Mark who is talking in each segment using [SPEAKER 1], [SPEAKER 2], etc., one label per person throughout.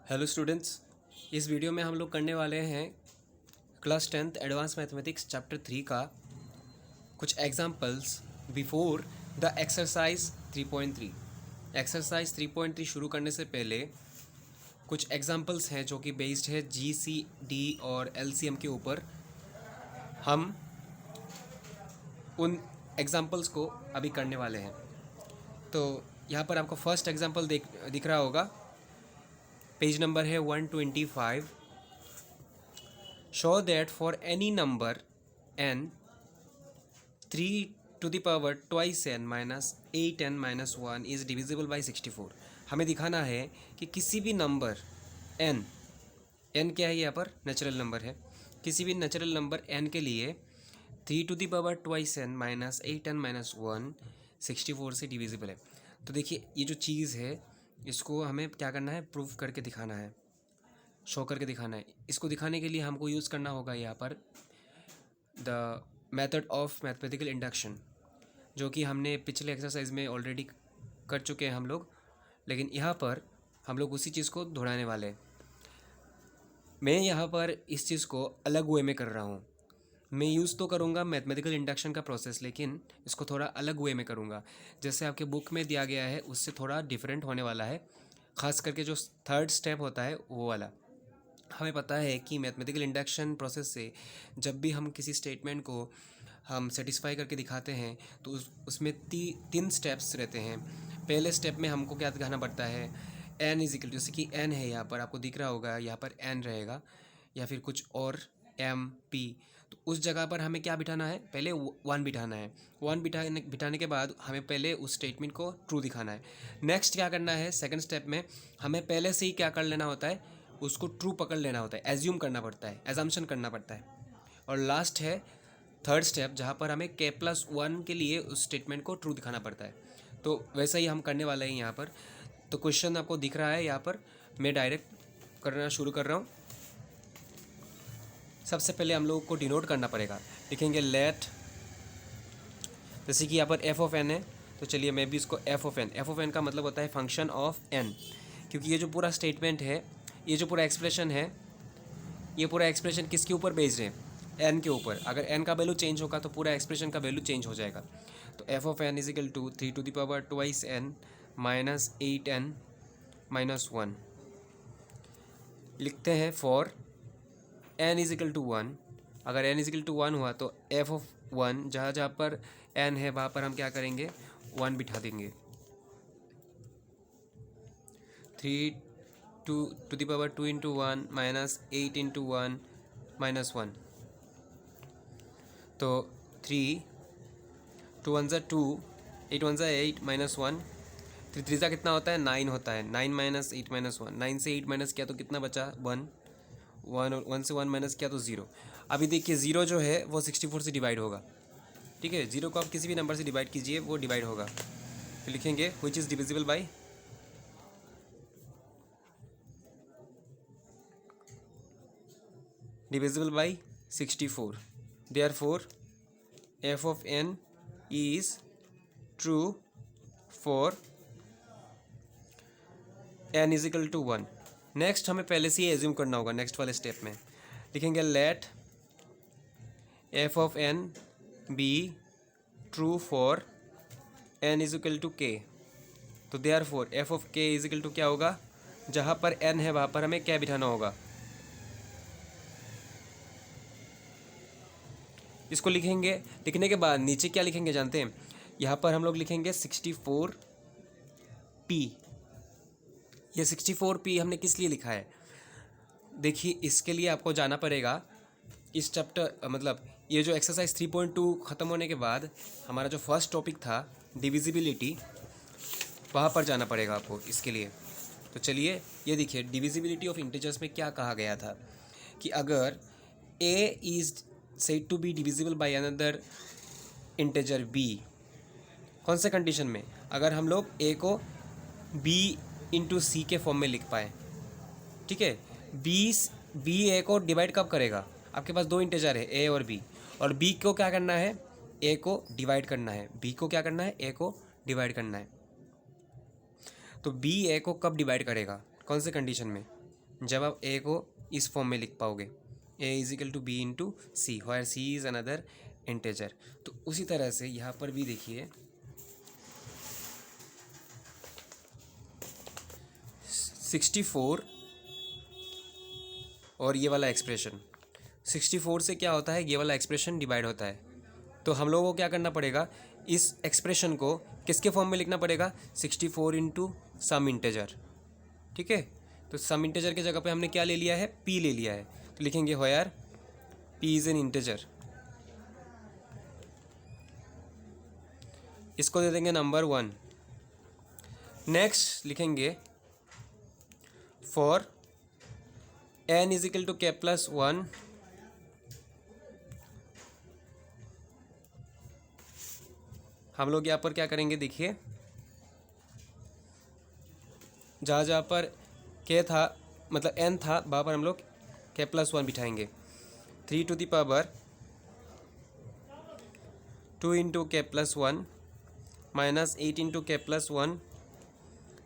[SPEAKER 1] Hello students, इस video में हम लोग करने वाले हैं class 10th advance mathematics chapter 3 का कुछ examples before the exercise 3.3। Exercise 3.3 शुरू करने से पहले कुछ एग्जांपल्स हैं जो कि बेस्ड है GCD और LCM के ऊपर। हम उन एग्जांपल्स को अभी करने वाले हैं। तो यहाँ पर आपको फर्स्ट एग्जांपल दिख रहा होगा, पेज नंबर है 125। Show that for any number n 3 to the power twice n minus 8n minus 1 is divisible by 64। हमें दिखाना है कि किसी भी नंबर n क्या है, यहाँ पर नेचुरल नंबर है, किसी भी नेचुरल नंबर n के लिए 3 to the power twice n minus 8n minus 1 64 से डिविजिबल है। तो देखिए, ये जो चीज़ है इसको हमें क्या करना है, प्रूफ करके दिखाना है, शो करके दिखाना है। इसको दिखाने के लिए हमको यूज़ करना होगा यहाँ पर the method of mathematical induction, जो कि हमने पिछले एक्सरसाइज में ऑलरेडी कर चुके हैं हम लोग, लेकिन यहाँ पर हम लोग उसी चीज़ को दोहराने वाले हैं। मैं यहाँ पर इस चीज़ को अलग वे में कर रहा हूँ। मैं यूज़ तो करूँगा मैथमेटिकल इंडक्शन का प्रोसेस, लेकिन इसको थोड़ा अलग वे में करूँगा। जैसे आपके बुक में दिया गया है उससे थोड़ा डिफरेंट होने वाला है, ख़ास करके जो थर्ड स्टेप होता है वो वाला। हमें पता है कि मैथमेटिकल इंडक्शन प्रोसेस से जब भी हम किसी स्टेटमेंट को हम सेटिस्फाई करके दिखाते हैं तो उसमें तीन स्टेप्स रहते हैं। पहले स्टेप में हमको क्या दिखाना पड़ता है, n इज इक्वल टू, जैसे कि n है यहाँ पर आपको दिख रहा होगा, यहाँ पर n रहेगा या फिर कुछ और m p, तो उस जगह पर हमें क्या बिठाना है, पहले 1 बिठाना है। 1 बिठाने के बाद हमें पहले उस स्टेटमेंट को ट्रू दिखाना है। नेक्स्ट क्या करना है, सेकंड स्टेप में हमें पहले से ही क्या कर लेना होता है, उसको ट्रू पकड़ लेना होता है, एज्यूम करना पड़ता है, एजम्पशन करना पड़ता है। और लास्ट है थर्ड स्टेप, जहाँ पर हमें k+1 के लिए उस स्टेटमेंट को ट्रू दिखाना पड़ता है। तो वैसा ही हम करने वाले हैं यहाँ पर। तो क्वेश्चन आपको दिख रहा है यहाँ पर, मैं डायरेक्ट करना शुरू कर रहा हूँ। सबसे पहले हम लोग को डिनोट करना पड़ेगा, लिखेंगे लेट, जैसे कि यहाँ पर f ऑफ n है, तो चलिए मैं भी इसको f ऑफ n का मतलब होता है फंक्शन ऑफ n, क्योंकि ये जो पूरा स्टेटमेंट है, ये जो पूरा एक्सप्रेशन है, ये पूरा एक्सप्रेशन किसके ऊपर बेस्ड है, n के ऊपर। अगर n का वैल्यू चेंज होगा तो पूरा एक्सप्रेशन का वैल्यू चेंज हो जाएगा। तो f of n is equal to 3 to the power twice n minus 8n minus 1 लिखते हैं for n is equal to 1। अगर n इज इक्वल टू 1 हुआ तो f ऑफ 1, जहाँ जहाँ पर n है वहाँ पर हम क्या करेंगे, 1 बिठा देंगे। 3 to the power 2 into 1 minus 8 into 1 minus 1, तो 3 2 1 ज़ा 2, 8 1 ज़ा 8 माइनस 1, 3 3 ज़ा कितना होता है, 9 होता है। 9 माइनस 8 माइनस 1, 9 से 8 माइनस किया तो कितना बचा, 1 1 से 1 माइनस किया तो 0। अभी देखिए 0 जो है वो 64 से डिवाइड होगा, ठीक है। 0 को आप किसी भी नंबर से डिवाइड कीजिए, वो डिवाइड होगा। तो लिखेंगे which is divisible by, divisible by 64। therefore f of n is true for n is equal to 1। Next हमें पहले से ही एज्यूम करना होगा, नेक्स्ट वाले स्टेप में लिखेंगे late f of n be true for n is equal to k। तो therefore f of k is equal to क्या होगा, जहाँ पर n है वहाँ पर हमें क्या बिठाना होगा। इसको लिखेंगे, लिखने के बाद नीचे क्या लिखेंगे जानते हैं, यहाँ पर हम लोग लिखेंगे 64p। ये 64p हमने किस लिए लिखा है, देखिए इसके लिए आपको जाना पड़ेगा इस चैप्टर, मतलब ये जो एक्सरसाइज 3.2 ख़त्म होने के बाद हमारा जो फर्स्ट टॉपिक था डिविजिबिलिटी, वहाँ पर जाना पड़ेगा आपको इसके लिए। तो चलिए ये देखिए, डिविजिबिलिटी ऑफ इंटीजर्स में क्या कहा गया था कि अगर a is said to be divisible by another integer b, कौन से कंडीशन में, अगर हम लोग a को b इंटू सी के फॉर्म में लिख पाए, ठीक है। b a को डिवाइड कब करेगा, आपके पास दो इंटीजर है a और b, और b को क्या करना है, a को डिवाइड करना है, b को क्या करना है, a को डिवाइड करना है। तो b a को कब डिवाइड करेगा, कौन से कंडीशन में, जब आप ए को इस फॉर्म में लिख पाओगे, A is equal to B into C, where C is another integer. तो उसी तरह से यहाँ पर भी देखिए 64 और ये वाला एक्सप्रेशन, 64 से क्या होता है, ये वाला एक्सप्रेशन डिवाइड होता है। तो हम लोगों को क्या करना पड़ेगा, इस एक्सप्रेशन को किसके फॉर्म में लिखना पड़ेगा, 64 इंटू सम इंटेजर। ठीक है, तो सम इंटेजर के जगह पे हमने क्या ले लिया है, पी ले लिया है। तो लिखेंगे where P is an integer, इसको दे देंगे नंबर 1। नेक्स्ट लिखेंगे for n is equal to k plus 1 हम लोग यहाँ पर क्या करेंगे, देखिए जहाँ जहाँ पर k था मतलब n था वहाँ पर हम लोग k प्लस 1 बिठाएंगे। 3 to the power 2 into k plus 1 minus 8 into k plus 1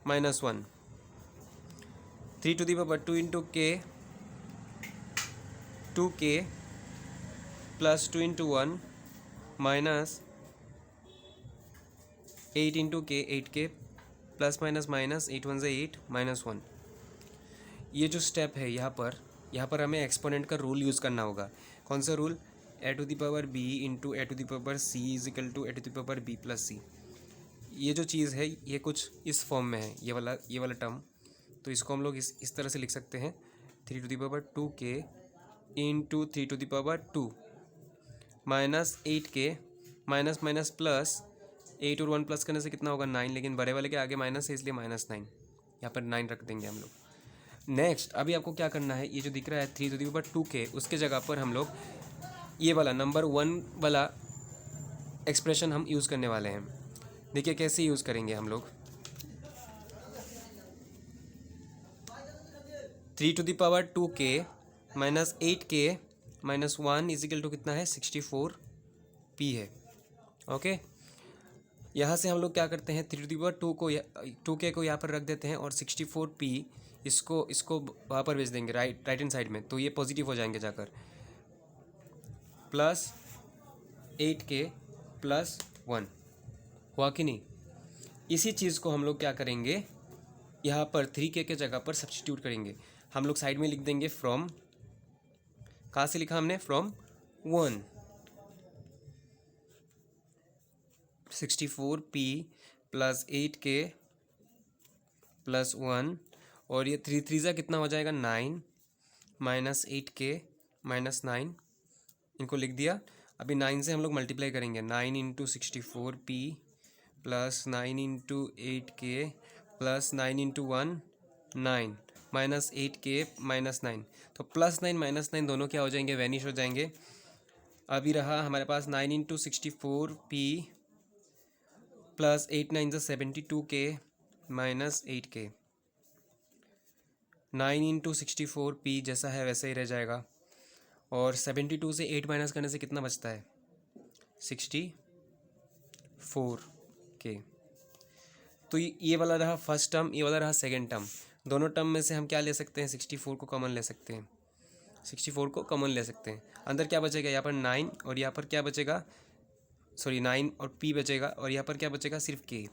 [SPEAKER 1] minus 1, 3 to the power 2 into k 2k plus 2 into 1 minus 8 into k 8k plus minus minus 8 1 से 8 माइनस 1। ये जो स्टेप है यहाँ पर हमें एक्सपोनेंट का rule use करना होगा। कौन सा rule, A to the power B into A to the power C is equal to A to the power B plus C. ये जो चीज़ है ये कुछ इस फॉर्म में है, ये वाला टर्म। तो इसको हम लोग इस तरह से लिख सकते हैं, 3 to the power 2k into 3 to the power 2 minus 8k minus minus plus 8 और 1 प्लस करने से कितना होगा 9, लेकिन बड़े वाले के आगे माइनस है इसलिए माइनस 9, यहाँ पर 9 रख देंगे हम लोग। नेक्स्ट अभी आपको क्या करना है, ये जो दिख रहा है 3 टू द पावर 2k उसके जगह पर हम लोग ये वाला नंबर 1 वाला एक्सप्रेशन हम यूज़ करने वाले हैं। देखिए कैसे यूज़ करेंगे हम लोग, 3 to the power 2k minus 8k minus 1 is equal to कितना है 64p है। ओके, यहाँ से हम लोग क्या करते हैं, 3 टू द पावर 2k को यहाँ पर रख देते हैं और 64p इसको वहाँ पर भेज देंगे राइट हैंड साइड में, तो ये पॉजिटिव हो जाएंगे जाकर, प्लस 8k प्लस 1 हुआ कि नहीं। इसी चीज़ को हम लोग क्या करेंगे, यहाँ पर 3k के जगह पर सब्स्टिट्यूट करेंगे। हम लोग साइड में लिख देंगे फ्रॉम, कहाँ से लिखा हमने, from 1, 64p plus 8k plus 1 और ये 3 3 जा कितना हो जाएगा 9 माइनस 8k माइनस 9, इनको लिख दिया। अभी 9 से हम लोग मल्टीप्लाई करेंगे, 9 into 64p plus 9 into 8k plus 9 into 1 9 minus 8k minus 9, तो प्लस 9 माइनस 9 दोनों क्या हो जाएंगे, वैनिश हो जाएंगे। अभी रहा हमारे पास 9 इंटू 64p प्लस 8 9 से 72k minus 8k, 9 into 64p जैसा है वैसे ही रह जाएगा। और 72 से 8 माइनस करने से कितना बचता है 64k। तो ये वाला रहा फर्स्ट टर्म, ये वाला रहा सेकेंड टर्म। दोनों टर्म में से हम क्या ले सकते हैं, 64 को कॉमन ले सकते हैं, 64 को कॉमन ले सकते हैं। अंदर क्या बचेगा, यहाँ पर 9 और यहाँ पर क्या बचेगा, सॉरी 9 और p बचेगा और यहाँ पर क्या बचेगा सिर्फ k।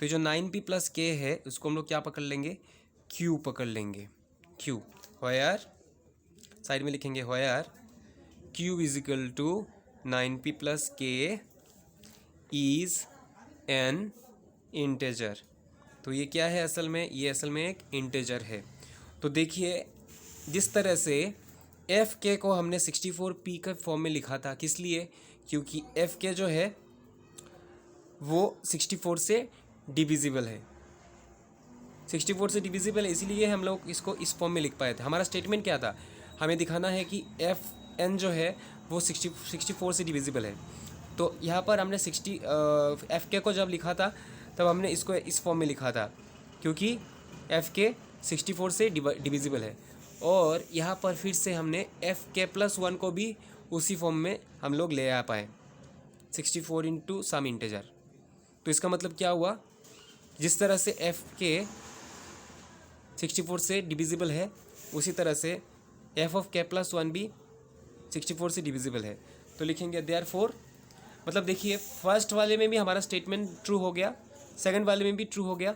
[SPEAKER 1] तो जो 9p प्लस k है उसको हम लोग क्या पकड़ लेंगे, q पकड़ लेंगे, q व्हेयर साइड में लिखेंगे where q is equal to 9p plus k is an integer. तो ये क्या है असल में, ये असल में एक इंटेजर है। तो देखिए जिस तरह से एफ के को हमने 64p के फॉर्म में लिखा था, किस लिए, क्योंकि एफ के जो है वो 64 से डिविजिबल है, 64 से डिविजिबल है, इसीलिए हम लोग इसको इस फॉर्म में लिख पाए थे। हमारा स्टेटमेंट क्या था, हमें दिखाना है कि एफ एन जो है वो 64 से डिविजिबल है। तो यहाँ पर हमने एफ के को जब लिखा था तब हमने इसको इस फॉर्म में लिखा था, क्योंकि एफ के 64 से डिविजिबल है। और यहाँ पर फिर से हमने एफ के प्लस 1 को भी उसी फॉर्म में हम लोग ले आ पाए, 64 इंटू सम इंटेजर। तो इसका मतलब क्या हुआ, जिस तरह से एफ के 64 से डिविजिबल है उसी तरह से F of K plus one भी 64 से डिविजिबल है। तो लिखेंगे देयरफॉर, मतलब देखिए फर्स्ट वाले में भी हमारा स्टेटमेंट ट्रू हो गया, सेकंड वाले में भी ट्रू हो गया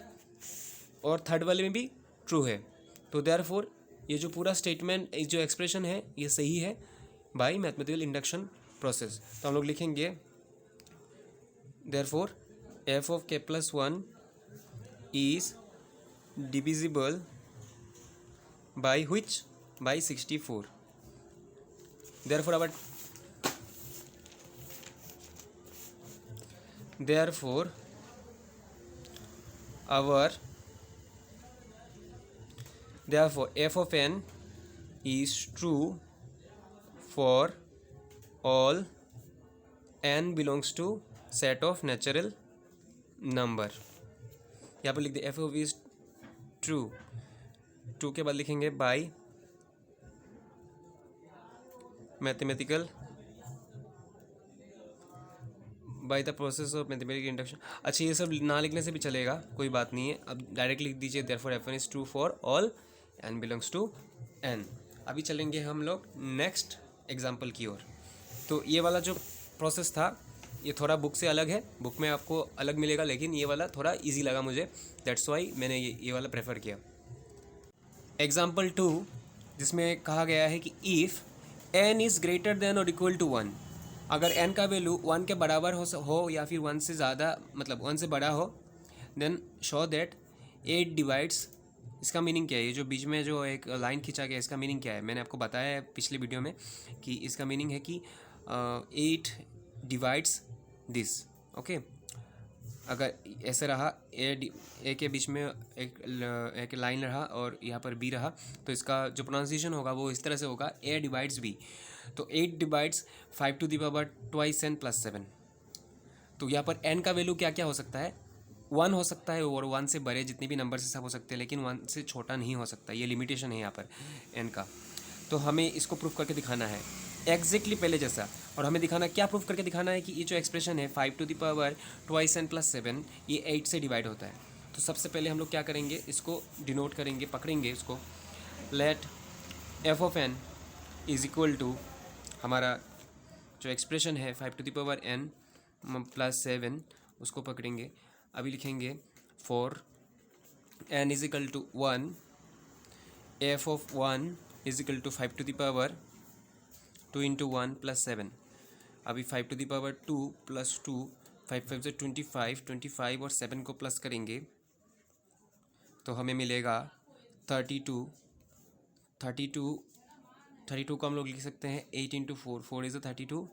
[SPEAKER 1] और थर्ड वाले में भी ट्रू है। तो देयरफॉर ये जो पूरा स्टेटमेंट, जो एक्सप्रेशन है ये सही है बाय मैथमेटिकल इंडक्शन प्रोसेस। तो हम लोग लिखेंगे therefore F of K plus one is divisible by which, by 64। therefore our therefore our therefore f of n is true for all n belongs to set of natural number। यहाँ पर लिख दे F of is true, true के बाद लिखेंगे by mathematical, by the process of mathematical induction. अच्छा ये सब ना लिखने से भी चलेगा, कोई बात नहीं है, अब डायरेक्ट लिख दीजिए therefore F one is true for all N belongs to N. अभी चलेंगे हम लोग नेक्स्ट एग्जाम्पल की ओर। तो ये वाला जो प्रोसेस था ये थोड़ा बुक से अलग है, बुक में आपको अलग मिलेगा, लेकिन ये वाला थोड़ा ईजी लगा मुझे, दैट्स वाई मैंने ये वाला प्रेफर किया। एग्जाम्पल 2 जिसमें कहा गया है कि if n is greater than और इक्वल टू 1, अगर n का वैल्यू 1 के बराबर हो या फिर 1 से ज़्यादा, मतलब 1 से बड़ा हो, देन शो दैट 8 डिवाइड्स। इसका मीनिंग क्या है? ये जो बीच में जो एक लाइन खींचा गया इसका मीनिंग क्या है? मैंने आपको बताया है पिछले वीडियो में कि इसका मीनिंग है कि 8 डिवाइड्स दिस। ओके, अगर ऐसे रहा ए के बीच में एक लाइन रहा और यहाँ पर बी रहा, तो इसका जो प्रोनाउंसिएशन होगा वो इस तरह से होगा, ए डिवाइड्स बी। तो 8 divides 5 to the power twice n plus 7। तो यहाँ पर n का वैल्यू क्या क्या हो सकता है? 1 हो सकता है और 1 से बड़े जितने भी नंबर से सब हो सकते हैं, लेकिन 1 से छोटा नहीं हो सकता, ये लिमिटेशन है यहाँ पर n का। तो हमें इसको प्रूफ करके दिखाना है एग्जैक्टली पहले जैसा, और हमें दिखाना, क्या प्रूफ करके दिखाना है कि ये जो एक्सप्रेशन है 5 to the power twice n plus 7 ये 8 से डिवाइड होता है। तो सबसे पहले हम लोग क्या करेंगे, इसको डिनोट करेंगे, पकड़ेंगे इसको। Let F of n is equal to, हमारा जो एक्सप्रेशन है 5 to the power n plus 7, उसको पकड़ेंगे। अभी लिखेंगे for n is equal to 1, F of 1 is equal to 5 to the power 2 into 1 plus 7। अभी 5 टू द पावर 2 प्लस 2, 5 5 से 25, 25 और 7 को प्लस करेंगे तो हमें मिलेगा 32। 32 को हम लोग लिख सकते हैं 8 इंटू 4, 4 इज़ 32।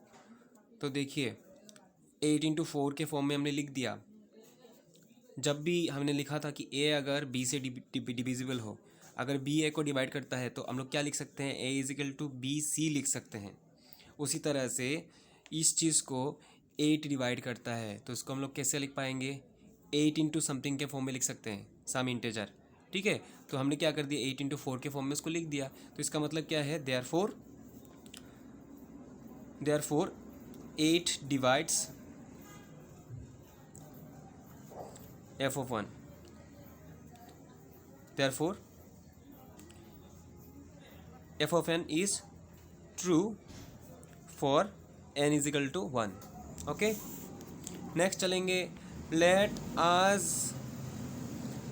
[SPEAKER 1] तो देखिए 8 इंटू 4 के फॉर्म में हमने लिख दिया। जब भी हमने लिखा था कि ए अगर बी से डिविजिबल हो, अगर बी ए को डिवाइड करता है तो हम लोग क्या लिख सकते हैं, A is equal to B C लिख सकते हैं। उसी तरह से इस चीज़ को 8 डिवाइड करता है तो इसको हम लोग कैसे लिख पाएंगे, 8 इंटू समथिंग के फॉर्म में लिख सकते हैं, सम इंटीजर। ठीक है, तो हमने क्या कर दिया, 8 इंटू 4 के फॉर्म में इसको लिख दिया। तो इसका मतलब क्या है, therefore 8 divides F of 1। Therefore f of n is true for n is equal to 1। Okay, next चलेंगे। Let us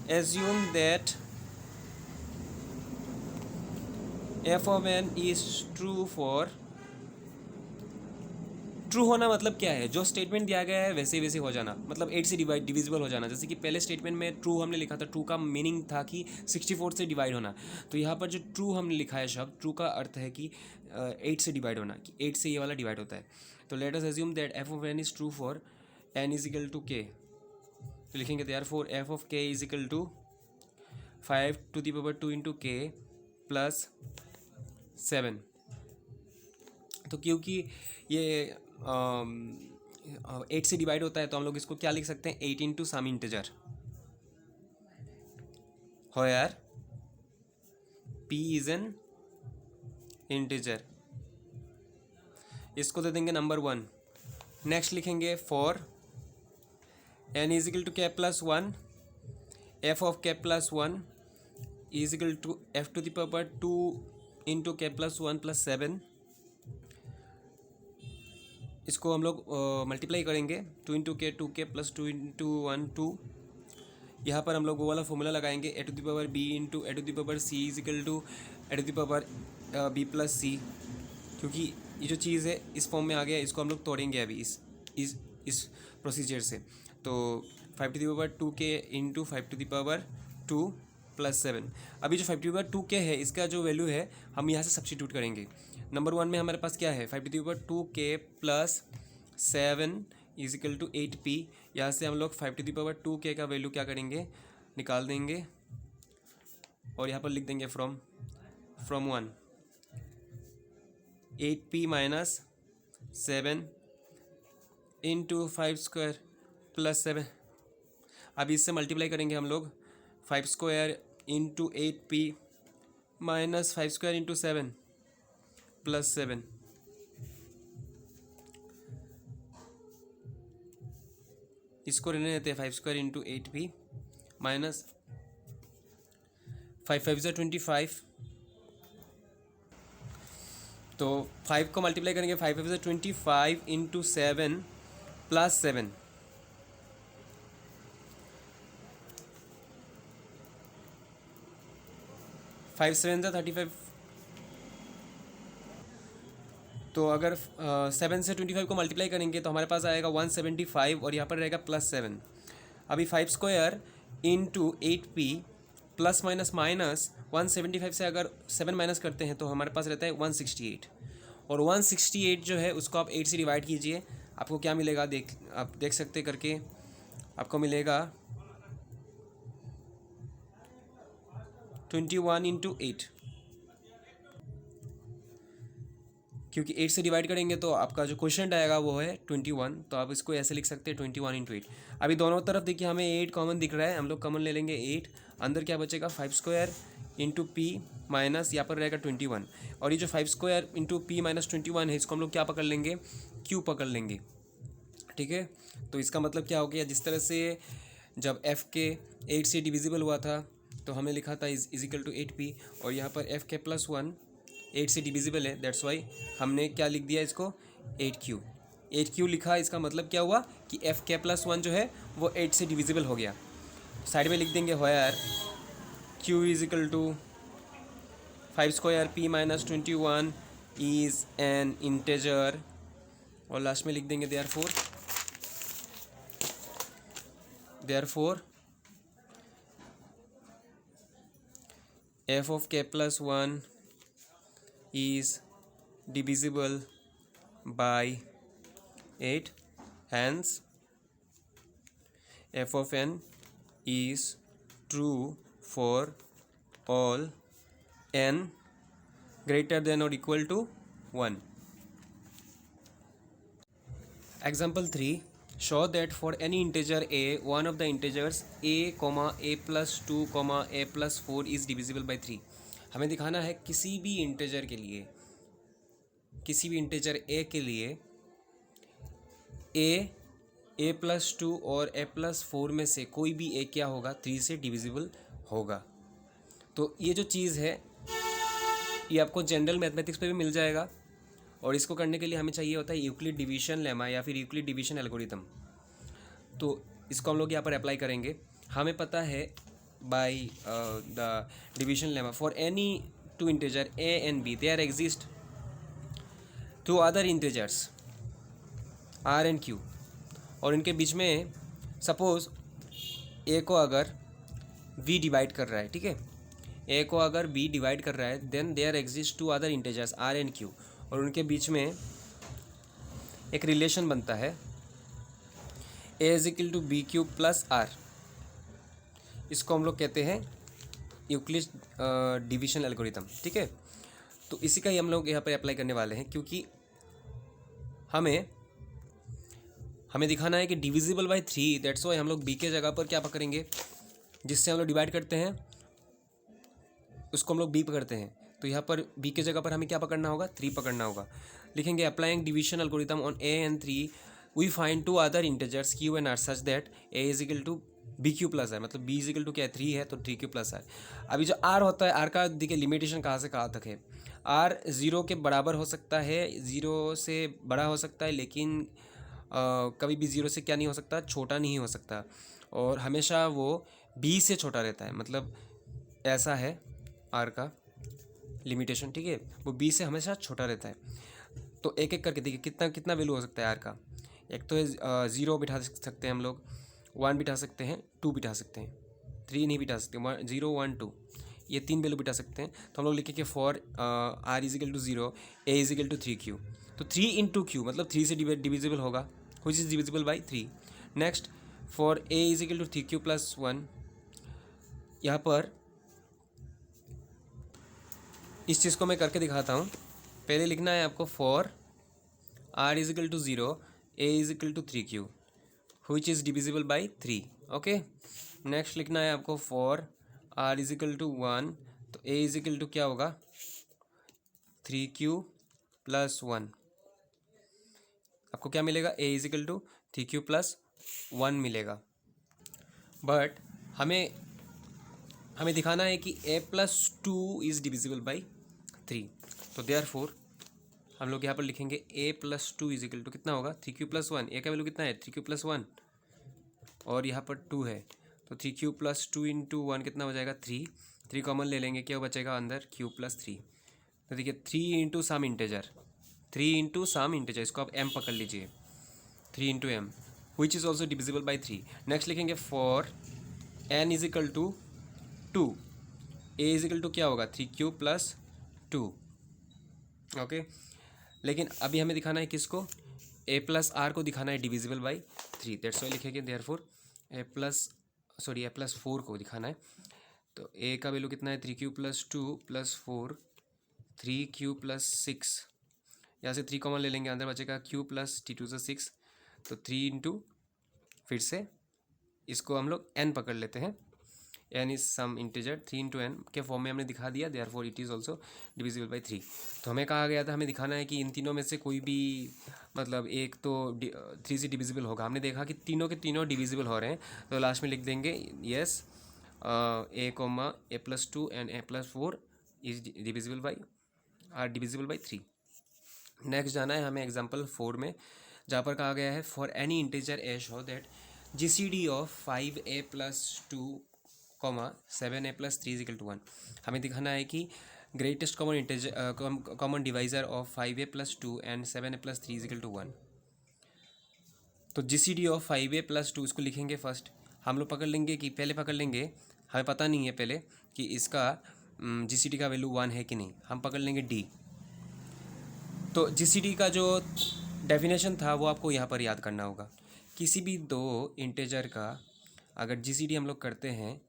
[SPEAKER 1] assume that f of n is true for, true होना मतलब क्या है, जो स्टेटमेंट दिया गया है वैसे वैसे हो जाना, मतलब 8 से डिविजिबल हो जाना। जैसे कि पहले स्टेटमेंट में ट्रू हमने लिखा था, ट्रू का मीनिंग था कि 64 से डिवाइड होना। तो यहाँ पर जो ट्रू हमने लिखा है शब्द, ट्रू का अर्थ है कि 8 से डिवाइड होना, कि 8 से ये वाला डिवाइड होता है। तो let us assume that F of N is true for N is equal to K. तो लिखेंगे therefore F of K is equal to 5 to the power 2 into K plus 7। तो क्योंकि ये 8 से डिवाइड होता है तो हम लोग इसको क्या लिख सकते हैं, 8 into some integer, where p is an integer. इसको दे देंगे नंबर 1। नेक्स्ट लिखेंगे for n is equal to K plus 1, F of K plus 1 is equal to F to the power 2 into K plus 1 plus 7। इसको हम लोग multiply करेंगे, 2 के plus 2 2। यहाँ पर हम लोग वो वाला फॉर्मूला लगाएंगे, A to the power B into A to the power C is equal to A to the power B plus C. क्योंकि ये जो चीज़ है इस फॉर्म में आ गया, इसको हम लोग तोड़ेंगे अभी इस प्रोसीजर से। तो 5 to the power 2k into 5 to the power 2 plus 7। अभी जो 5 टू द पावर 2k है इसका जो वैल्यू है हम यहाँ से सब्स्टिट्यूट करेंगे। नंबर 1 में हमारे पास क्या है, 5 to the power 2k plus 7 is equal to 8p। यहाँ से हम लोग 5 टू द पावर 2k का वैल्यू क्या करेंगे, निकाल देंगे और यहाँ पर लिख देंगे from 1 8p minus 7 into 5 square plus 7। अब इससे मल्टीप्लाई करेंगे हम लोग, 5 square into 8p minus 5 square into 7 plus 7। इसको रहने देते हैं 5 स्क्वायर इंटू 8p माइनस 5 5 ज़ा 25। तो 5 को मल्टीप्लाई करेंगे, 5 5 ज़ा 25 इंटू 7 प्लस 7। फाइव 7 ज़ा 35। तो अगर 7 से 25 को मल्टीप्लाई करेंगे तो हमारे पास आएगा 175 और यहाँ पर रहेगा प्लस 7। अभी 5 square into 8p plus minus 175 से अगर 7 माइनस करते हैं तो हमारे पास रहता है 168। और 168 जो है उसको आप 8 से डिवाइड कीजिए, आपको क्या मिलेगा आप देख सकते करके, आपको मिलेगा 21 इंटू 8। क्योंकि 8 से डिवाइड करेंगे तो आपका जो क्वेश्चन आएगा वो है 21, तो आप इसको ऐसे लिख सकते हैं 21 इंटू 8। अभी दोनों तरफ देखिए हमें 8 कॉमन दिख रहा है, हम लोग कॉमन ले लेंगे 8। अंदर क्या बचेगा, 5 स्क्वायर इंटू पी माइनस यहाँ पर रहेगा 21। और ये जो 5 स्क्वायर इंटू पी माइनस 21 है इसको हम लोग क्या पकड़ लेंगे, क्यू पकड़ लेंगे। ठीक है, तो इसका मतलब क्या हो गया, जिस तरह से जब एफ के 8 से डिविजिबल हुआ था तो हमें लिखा था इज इक्वल टू 8p, और यहाँ पर एफ के प्लस 1 8 से डिविजिबल है, दैट्स वाई हमने क्या लिख दिया इसको 8q लिखा। इसका मतलब क्या हुआ कि एफ के प्लस 1 जो है वो 8 से डिविजिबल हो गया। साइड में लिख देंगे where q is equal to 5 square p minus 21 is an integer, और लास्ट में लिख देंगे therefore f of k plus 1 is divisible by 8, hence f of n is true for all n greater than or equal to 1. Example 3, show that for any integer a, one of the integers a, a plus 2, a plus 4 is divisible by 3. हमें दिखाना है किसी भी integer a के लिए a plus 2 और a plus 4 में से कोई भी a क्या होगा, 3 से डिविजिबल होगा। तो ये जो चीज़ है ये आपको जनरल मैथमेटिक्स पे भी मिल जाएगा, और इसको करने के लिए हमें चाहिए होता है यूक्लिड डिवीजन लेमा या फिर यूक्लिड डिवीजन एल्गोरिथम। तो इसको हम लोग यहाँ पर अप्लाई करेंगे। हमें पता है by the division lemma for any two integer a and b there exist two other integers r and q, और इनके बीच में सपोज a को अगर v डिवाइड कर रहा है, ठीक है, a को अगर b डिवाइड कर रहा है then there exist two other integers r and q, और उनके बीच में एक रिलेशन बनता है a is equal to B cube plus R. इसको हम लोग कहते हैं यूक्लिड डिवीजन एल्गोरिथम। ठीक है, तो इसी का ही हम लोग यहाँ पर अप्लाई करने वाले हैं, क्योंकि हमें दिखाना है कि डिविजिबल बाय 3, दैट्स वाई हम लोग b के जगह पर क्या पकड़ेंगे, जिससे हम लोग डिवाइड करते हैं उसको हम लोग b पकड़ते हैं। तो यहाँ पर b के जगह पर हमें क्या पकड़ना होगा, 3 पकड़ना होगा। लिखेंगे applying division algorithm on a and 3 we find two other integers q and r such that a is equal to B Q plus R, मतलब बी इजिकल टू क्या है, 3 है तो 3 क्यू प्लस आर। अभी जो आर होता है, are का देखिए लिमिटेशन कहाँ से कहाँ तक है। आर 0 के बराबर हो सकता है, 0 से बड़ा हो सकता है, लेकिन कभी भी 0 से क्या नहीं हो सकता, छोटा नहीं हो सकता। और हमेशा वो बी से छोटा रहता है, मतलब ऐसा है आर का लिमिटेशन, ठीक है, वो बी से हमेशा छोटा रहता है। तो एक एक करके देखिए कितना कितना वैल्यू हो सकता है आर का। एक तो है 0 बिठा सकते हैं हम लोग, 1 बिठा सकते हैं, 2 बिठा सकते हैं, 3 नहीं बिठा सकते, 0 1 2, ये 3 वैल्यू बिठा सकते हैं। तो हम लोग लिखेंगे for R is equal to 0 A is equal to 3 Q. तो 3 इंटू क्यू मतलब 3 से डिविजिबल होगा, which is divisible by 3। Next for A is equal to 3 Q plus 1, यहाँ पर इस चीज़ को मैं करके दिखाता हूँ। पहले लिखना है आपको for R is equal to 0 A is equal to 3 Q which is divisible by 3। Okay, next लिखना है आपको फॉर आर इजिकल टू 1, तो ए इजिकल टू क्या होगा, 3 क्यू प्लस 1। आपको क्या मिलेगा, ए इजिकल टू 3 क्यू प्लस 1 मिलेगा। बट हमें हमें दिखाना है कि ए प्लस 2 इज़ डिविजिबल बाई 3। तो देयरफॉर हम लोग यहाँ पर लिखेंगे ए प्लस 2 इजिकल टू कितना होगा, 3 क्यू प्लस 1। ए का वैल्यू कितना है, 3 क्यू प्लस 1, और यहाँ पर 2 है, तो 3 क्यू प्लस 2 इंटू 1 कितना हो जाएगा, 3। 3 कॉमन ले लेंगे, क्या बचेगा अंदर, क्यू प्लस 3। तो देखिए 3 into some integer, 3 into some integer, इसको आप एम पकड़ लीजिए, 3 into M which is also divisible by 3। Next लिखेंगे for N equal to 2, A is equal to क्या होगा, 3 क्यू प्लस 2। ओके, लेकिन अभी हमें दिखाना है किसको, ए प्लस आर को दिखाना है डिविजिबल बाई 3। दैट्स वाई लिखेंगे देयरफॉर ए प्लस 4 को दिखाना है। तो ए का वैल्यू कितना है, 3 Q plus 2 plus 4, 3 Q plus 6, यहाँ से 3 कॉमन ले लेंगे, अंदर बचेगा क्यू प्लस टी टू से 6। तो 3 इंटू, फिर से इसको हम लोग एन पकड़ लेते हैं, N is some integer, 3 into N के फॉर्म में हमने दिखा दिया, therefore it is also divisible by 3। तो हमें कहा गया था, हमें दिखाना है कि इन तीनों में से कोई भी, मतलब एक तो 3 से डिविजिबल होगा। हमने देखा कि तीनों के तीनों डिविजिबल हो रहे हैं, तो लास्ट में लिख देंगे yes A comma A plus 2 and A plus 4 is divisible by, are divisible by 3। Next जाना है हमें एग्जाम्पल 4 में, जहाँ पर कहा गया है for any integer A show that GCD of 5a plus 2 7a plus 3 is equal to 1। हमें दिखाना है कि greatest common integer common divisor of 5a plus 2 and 7a plus 3 is equal to 1। तो GCD ऑफ 5a प्लस 2 इसको लिखेंगे first. हम लोग पकड़ लेंगे कि पहले पकड़ लेंगे, हमें पता नहीं है पहले कि इसका GCD का वैल्यू 1 है कि नहीं, हम पकड़ लेंगे D। तो GCD का जो डेफिनेशन था वो आपको यहाँ पर याद करना होगा। किसी भी दो इंटीजर का अगर GCD हम लोग करते हैं,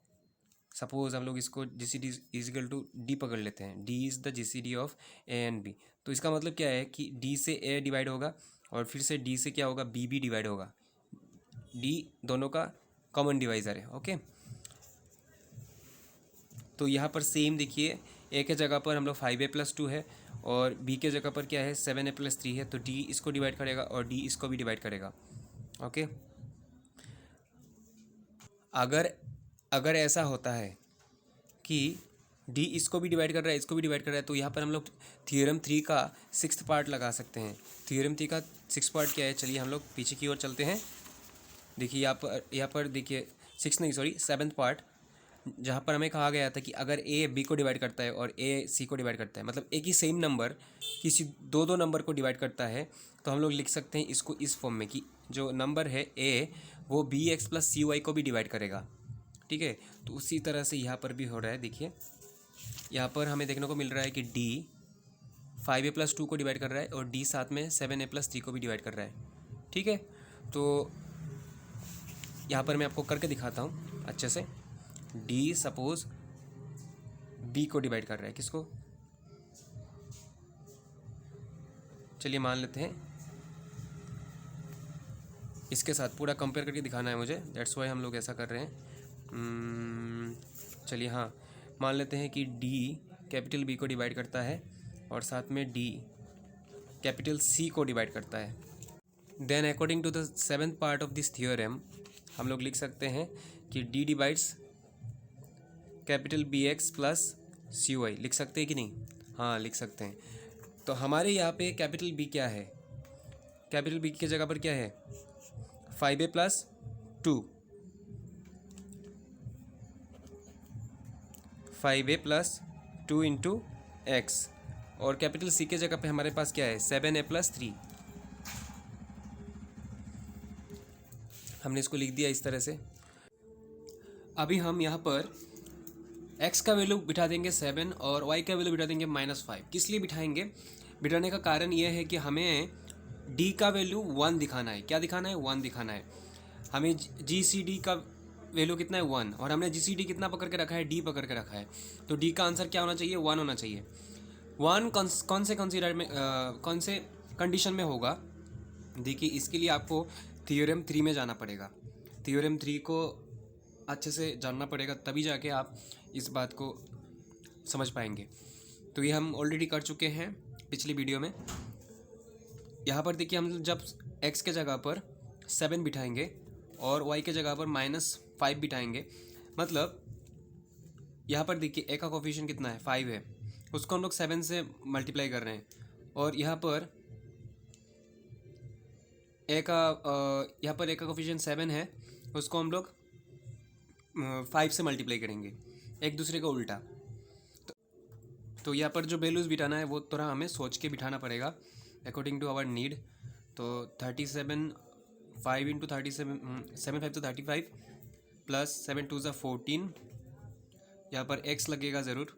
[SPEAKER 1] सपोज हम लोग इसको GCD इजिकल टू D पकड़ लेते हैं, D is the GCD of A and B। तो इसका मतलब क्या है कि D से A डिवाइड होगा और फिर से D से क्या होगा, B भी डिवाइड होगा। D दोनों का कॉमन डिवाइज़र है। ओके, तो यहाँ पर सेम देखिए, A के जगह पर हम लोग 5a प्लस 2 है और B के जगह पर क्या है 7a प्लस 3 है, तो D इसको डिवाइड करेगा और D इसको भी डिवाइड करेगा। ओके, अगर ऐसा होता है कि D इसको भी डिवाइड कर रहा है, इसको भी डिवाइड कर रहा है, तो यहाँ पर हम लोग थ्योरम 3 का 6th पार्ट लगा सकते हैं। थ्योरम 3 का 6th पार्ट क्या है, चलिए हम लोग पीछे की ओर चलते हैं। देखिए यहाँ पर देखिए 6 नहीं सॉरी 7th पार्ट, जहाँ पर हमें कहा गया था कि अगर A B को डिवाइड करता है और A C को डिवाइड करता है, मतलब एक ही सेम नंबर किसी दो नंबर को डिवाइड करता है, तो हम लोग लिख सकते हैं इसको इस फॉर्म में कि जो नंबर है A वो BX प्लस CY को भी डिवाइड करेगा। ठीक है, तो उसी तरह से यहाँ पर भी हो रहा है। देखिए यहाँ पर हमें देखने को मिल रहा है कि D 5a प्लस 2 को डिवाइड कर रहा है और D साथ में 7a प्लस 3 को भी डिवाइड कर रहा है। ठीक है, तो यहाँ पर मैं आपको करके दिखाता हूँ अच्छे से। D सपोज B को डिवाइड कर रहा है, किसको, चलिए मान लेते हैं इसके साथ पूरा कंपेयर करके दिखाना है मुझे, दैट्स वाई हम लोग ऐसा कर रहे हैं। चलिए हाँ, मान लेते हैं कि D कैपिटल B को डिवाइड करता है और साथ में D कैपिटल C को डिवाइड करता है। Then according to the 7th part of this theorem हम लोग लिख सकते हैं कि D divides capital B X plus C Y, लिख सकते हैं कि नहीं? हाँ लिख सकते हैं। तो हमारे यहाँ पे कैपिटल बी क्या है? कैपिटल बी की जगह पर क्या है? 5a plus 2, 5a plus 2 into x. और कैपिटल सी के जगह पे हमारे पास क्या है? 7a plus 3। हमने इसको लिख दिया इस तरह से। अभी हम यहाँ पर x का वैल्यू बिठा देंगे 7 और y का वैल्यू बिठा देंगे -5। किस लिए बिठाएंगे? बिठाने का कारण यह है कि हमें d का वैल्यू 1 दिखाना है। क्या दिखाना है? 1 दिखाना है। हमें GCD का वैल्यू कितना है? 1। और हमने GCD कितना पकड़ के रखा है? d पकड़ के रखा है। तो d का आंसर क्या होना चाहिए? 1 होना चाहिए। 1 कौन से कंसीडर में कौन से कंडीशन में होगा? देखिए, इसके लिए आपको थ्योरम 3 में जाना पड़ेगा। थ्योरम 3 को अच्छे से जानना पड़ेगा, तभी जाके आप इस बात को समझ पाएंगे। तो ये हम ऑलरेडी कर चुके हैं पिछली वीडियो में। यहाँ पर देखिए, हम जब x के जगह पर 7 बिठाएंगे और y के जगह पर -5 बिठाएंगे, मतलब यहाँ पर देखिए a का कोफिशिएंट कितना है? 5 है। उसको हम लोग 7 से मल्टीप्लाई कर रहे हैं। और यहाँ पर a का कोफिशिएंट 7 है, उसको हम लोग 5 से मल्टीप्लाई करेंगे, एक दूसरे का उल्टा। तो यहाँ पर जो वैल्यूज़ बिठाना है वो थोड़ा हमें सोच के बिठाना पड़ेगा अकॉर्डिंग टू आवर नीड। तो 37, 5 इंटू 37, 7 5 तो 35 प्लस 7 2 14। यहाँ पर x लगेगा ज़रूर।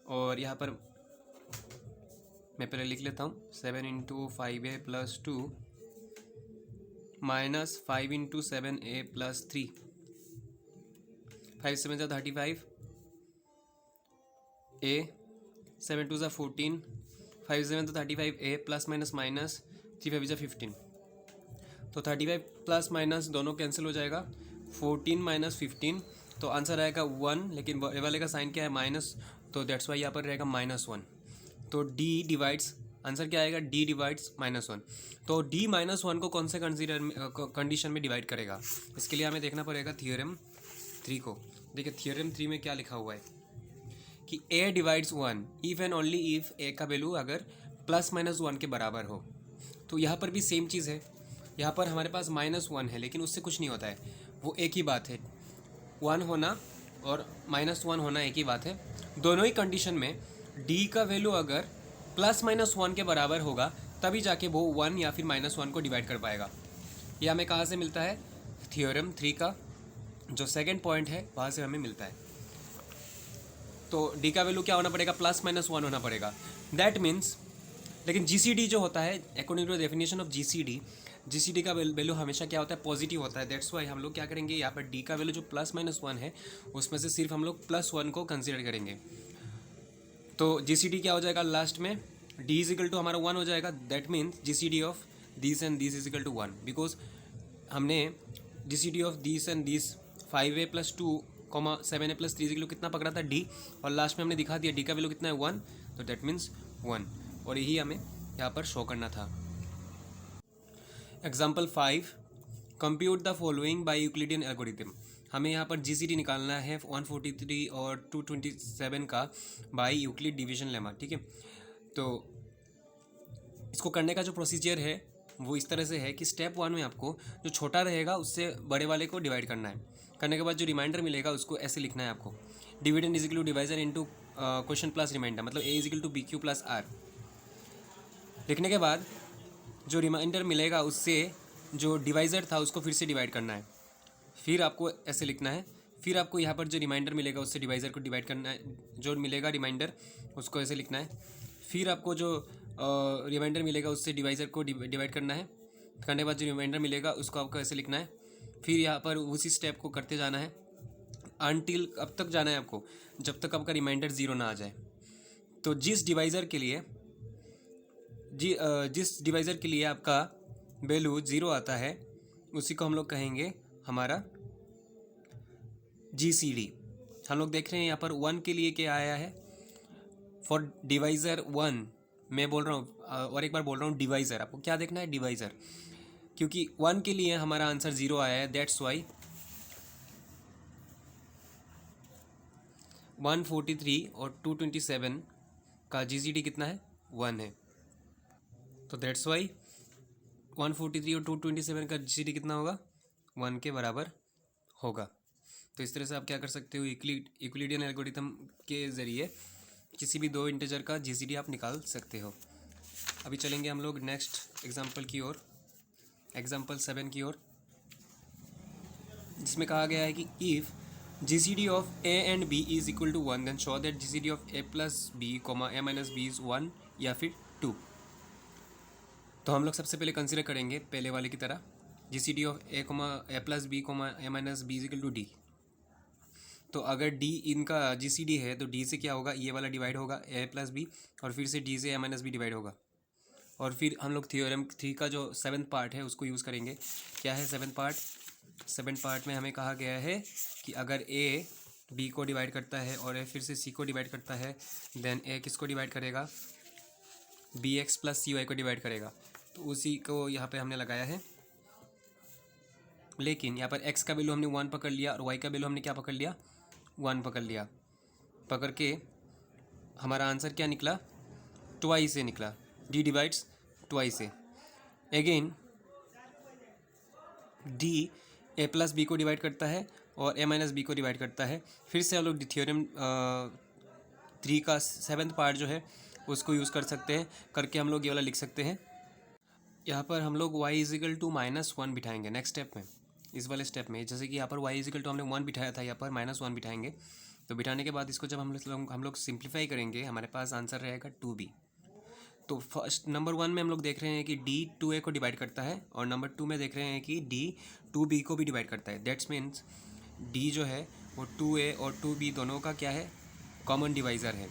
[SPEAKER 1] और यहाँ पर मैं पहले लिख लेता हूँ, 7 into 5a plus 2 minus 5 into 7a plus 3। 5 7 35, a 7 2 14, 5 7 35a plus minus minus 3 5 15। तो 35 प्लस माइनस दोनों कैंसिल हो जाएगा, 14 माइनस 15। तो आंसर आएगा 1, लेकिन ये वाले का साइन क्या है? माइनस, तो दैट्स वाई यहाँ पर रहेगा -1। तो d डिवाइड्स, आंसर क्या आएगा? d divides -1। तो d -1 को कौन से कंडीशन में डिवाइड करेगा? इसके लिए हमें देखना पड़ेगा थ्योरम 3 को। देखिए, थ्योरम 3 में क्या लिखा हुआ है कि a divides 1 if and only if a का वैल्यू अगर ±1 के बराबर हो। तो यहाँ पर भी सेम चीज़ है। यहाँ पर हमारे पास -1 है, लेकिन उससे कुछ नहीं होता है, वो एक ही बात है। 1 होना और -1 होना एक ही बात है। दोनों ही कंडीशन में d का वैल्यू अगर ±1 के बराबर होगा, तभी जाके वो 1 या फिर -1 को डिवाइड कर पाएगा। ये हमें कहाँ से मिलता है? थ्योरम 3 का जो सेकंड पॉइंट है वहाँ से हमें मिलता है। तो d का वैल्यू क्या होना पड़ेगा? +-1 होना पड़ेगा। दैट मीन्स, लेकिन GCD जो होता है, according to definition of GCD का वैल्यू हमेशा क्या होता है? पॉजिटिव होता है। दैट्स वाई हम लोग क्या करेंगे, यहाँ पर d का वैल्यू जो +-1 है, उसमें से सिर्फ हम लोग +1 को कंसिडर करेंगे। तो GCD क्या हो जाएगा लास्ट में? d इज इक्वल टू हमारा 1 हो जाएगा। That means GCD of this and this is equal to 1, because हमने GCD of this and this 5a plus 2 7a plus 3 किलो कितना पकड़ा था? d, और लास्ट में हमने दिखा दिया d का वैल्यू कितना है? 1। तो दैट मीन्स 1, और यही हमें यहाँ पर शो करना था। Example 5, compute the following bye Euclidean algorithm. हमें यहाँ पर GCD निकालना है 143 और 227 का बाय यूक्लिड डिवीजन लेमा। ठीक है, तो इसको करने का जो प्रोसीजर है वो इस तरह से है कि स्टेप 1 में आपको जो छोटा रहेगा उससे बड़े वाले को डिवाइड करना है। करने के बाद जो रिमाइंडर मिलेगा उसको ऐसे लिखना है आपको, dividend is equal to divisor into question plus remainder, मतलब a is equal to BQ plus R। लिखने के बाद जो रिमाइंडर मिलेगा उससे जो डिवाइज़र था उसको फिर से डिवाइड करना है। फिर आपको ऐसे लिखना है, फिर आपको यहाँ पर जो रिमाइंडर मिलेगा उससे डिवाइज़र को डिवाइड करना है, जो मिलेगा रिमाइंडर उसको ऐसे लिखना है। फिर आपको जो रिमाइंडर मिलेगा उससे डिवाइज़र को डिवाइड करना है। करने के बाद जो रिमाइंडर मिलेगा उसको आपको ऐसे लिखना है। फिर यहाँ पर उसी स्टेप को करते जाना है अनटिल अब तक जाना है आपको जब तक आपका रिमाइंडर 0 ना आ जाए। तो जिस डिवाइज़र के लिए आपका वैल्यू 0 आता है उसी को हम लोग कहेंगे हमारा GCD। हम लोग देख रहे हैं यहाँ पर 1 के लिए क्या आया है? फॉर डिवाइज़र 1, मैं बोल रहा हूँ और एक बार बोल रहा हूँ डिवाइज़र। आपको क्या देखना है? डिवाइज़र। क्योंकि 1 के लिए हमारा आंसर 0 आया है, दैट्स वाई 143 और 227 का जीसीडी कितना है, 1 है। तो दैट्स वाई 143 और 227 का जीसीडी कितना होगा, 1 के बराबर होगा। तो इस तरह से आप क्या कर सकते हो, यूक्लिडियन एल्गोरिथम के ज़रिए किसी भी दो इंटीजर का जीसीडी आप निकाल सकते हो। अभी चलेंगे हम लोग नेक्स्ट एग्जांपल की ओर, एग्जांपल 7 की ओर, जिसमें कहा गया है कि if GCD of A and B is equal to 1 then show that GCD of A plus B comma A minus B is 1 या फिर 2। तो हम लोग सबसे पहले कंसिडर करेंगे पहले वाले की तरह, GCD of A comma A plus B comma A minus B is equal to D. तो अगर डी इनका जीसीडी है तो डी से क्या होगा, ये वाला डिवाइड होगा ए प्लस बी, और फिर से डी से ए माइनस बी डिवाइड होगा। और फिर हम लोग थ्योरम 3 का जो 7th पार्ट है उसको यूज़ करेंगे। क्या है 7th पार्ट? 7th पार्ट में हमें कहा गया है कि अगर ए बी को डिवाइड करता है और ए फिर से सी को डिवाइड करता है, देन ए किसको डिवाइड करेगा, B X plus C Y को डिवाइड करेगा। तो उसी को यहाँ पे हमने लगाया है, लेकिन यहाँ पर x का वैल्यू हमने 1 पकड़ लिया और y का वैल्यू हमने क्या पकड़ लिया, 1 पकड़ लिया। पकड़ के हमारा आंसर क्या निकला, ट्वाइस से निकला, d डिवाइड्स ट्वाइस से। Again d a plus B को डिवाइड करता है और a माइनस बी को डिवाइड करता है। फिर से हम लोग थ्योरम 3 का 7th पार्ट जो है उसको यूज़ कर सकते हैं, करके हम लोग ये वाला लिख सकते हैं। यहाँ पर हम लोग y इजिकल टू -1 बिठाएंगे नेक्स्ट स्टेप में, इस वाले स्टेप में। जैसे कि यहाँ पर y इजिकल टू हमने 1 बिठाया था, यहाँ पर -1 बिठाएंगे। तो बिठाने के बाद इसको जब हम लोग सिंप्लीफाई करेंगे, हमारे पास आंसर रहेगा 2b। तो फर्स्ट नंबर 1 में हम लोग देख रहे हैं कि d 2a को डिवाइड करता है, और नंबर 2 में देख रहे हैं कि d 2b को भी डिवाइड करता है। दैट्स मीन्स d जो है वो 2a और 2b दोनों का क्या है, कॉमन डिवाइज़र है।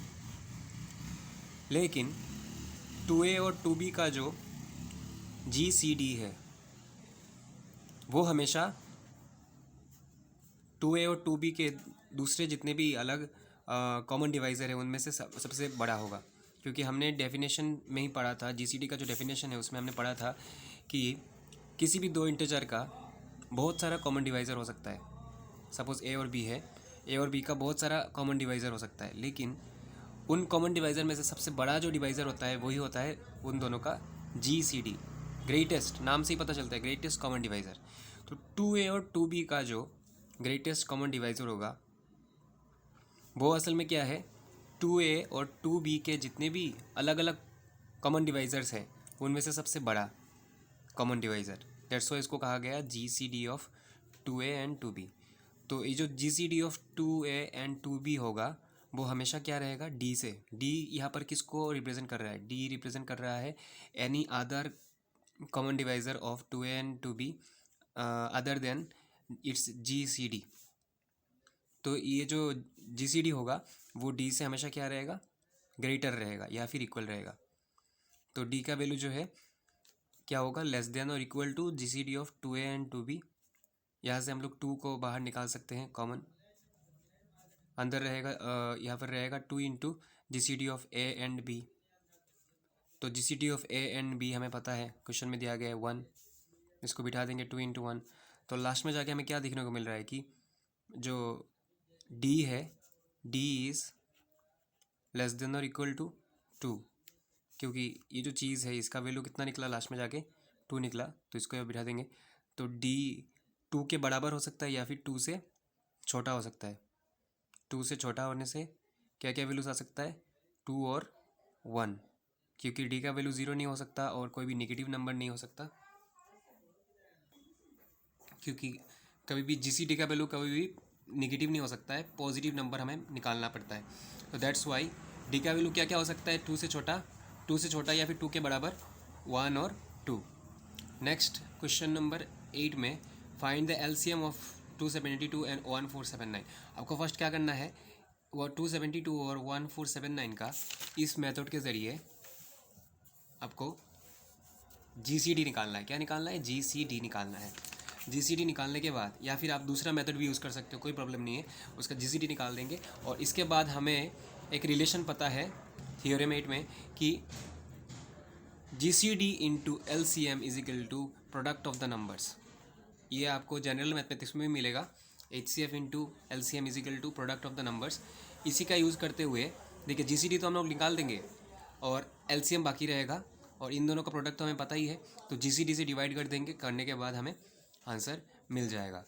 [SPEAKER 1] लेकिन 2a और 2b का जो GCD है वो हमेशा 2a और 2b के दूसरे जितने भी अलग कॉमन डिवाइज़र है उनमें से सबसे बड़ा होगा। क्योंकि हमने डेफिनेशन में ही पढ़ा था, GCD का जो डेफिनेशन है उसमें हमने पढ़ा था कि किसी भी दो इंटीजर का बहुत सारा कॉमन डिवाइज़र हो सकता है। सपोज़ a और b है, a और b का बहुत सारा कॉमन डिवाइज़र हो सकता है, लेकिन उन कॉमन डिवाइज़र में से सबसे बड़ा जो डिवाइज़र होता है वही होता है उन दोनों का GCD, ग्रेटेस्ट, नाम से ही पता चलता है ग्रेटेस्ट कॉमन डिवाइज़र। तो 2a और 2b का जो ग्रेटेस्ट कॉमन डिवाइज़र होगा वो असल में क्या है, 2a और 2b के जितने भी अलग अलग कॉमन डिवाइज़र्स हैं उनमें से सबसे बड़ा कॉमन डिवाइज़र। दैट्स वाई इसको कहा गया GCD of 2a and 2b। तो ये जो GCD of 2a and 2b होगा वो हमेशा क्या रहेगा, D से। D यहाँ पर किसको रिप्रेजेंट कर रहा है, D रिप्रेजेंट कर रहा है any other common divisor of 2a and 2b other than it's GCD। तो ये जो GCD होगा वो D से हमेशा क्या रहेगा, ग्रेटर रहेगा या फिर इक्वल रहेगा। तो D का वैल्यू जो है क्या होगा, लेस देन और equal to GCD of 2a and 2b। यहाँ से हम लोग 2 को बाहर निकाल सकते हैं कॉमन, अंदर रहेगा यहाँ पर रहेगा 2 into GCD of a and b। तो GCD of a and b हमें पता है, क्वेश्चन में दिया गया है 1, इसको बिठा देंगे 2 इंटू 1। तो लास्ट में जाके हमें क्या देखने को मिल रहा है कि जो D है, D इज़ लेस देन और इक्वल टू 2, क्योंकि ये जो चीज़ है इसका वैल्यू कितना निकला, लास्ट में जाके 2 निकला। तो इसको बिठा देंगे। तो D 2 के बराबर हो सकता है या फिर 2 से छोटा हो सकता है। 2 से छोटा होने से क्या क्या वैल्यूज आ सकता है, 2 और 1, क्योंकि D का वैल्यू 0 नहीं हो सकता और कोई भी नेगेटिव नंबर नहीं हो सकता, क्योंकि कभी भी GCD का वैल्यू कभी भी नेगेटिव नहीं हो सकता है, पॉजिटिव नंबर हमें निकालना पड़ता है। तो दैट्स वाई D का वैल्यू क्या क्या हो सकता है, 2 से छोटा या फिर 2 के बराबर 1 और 2। नेक्स्ट क्वेश्चन नंबर 8 में find the LCM of 272 and 1479। आपको फर्स्ट क्या करना है, वो 272 और 1479 का इस मेथड के ज़रिए आपको GCD निकालना है। क्या निकालना है, GCD निकालना है। GCD निकालने के बाद या फिर आप दूसरा मेथड भी यूज़ कर सकते हो, कोई प्रॉब्लम नहीं है, उसका GCD निकाल देंगे। और इसके बाद हमें एक रिलेशन पता है थ्योरम 8 में कि GCD into LCM is equal to product of the numbers. ये आपको जनरल मैथमेटिक्स में भी मिलेगा, HCF into LCM is equal to product of the numbers. इसी का यूज़ करते हुए देखिए GCD तो हम लोग निकाल देंगे और LCM बाकी रहेगा, और इन दोनों का प्रोडक्ट तो हमें पता ही है, तो GCD से डिवाइड कर देंगे, करने के बाद हमें आंसर मिल जाएगा।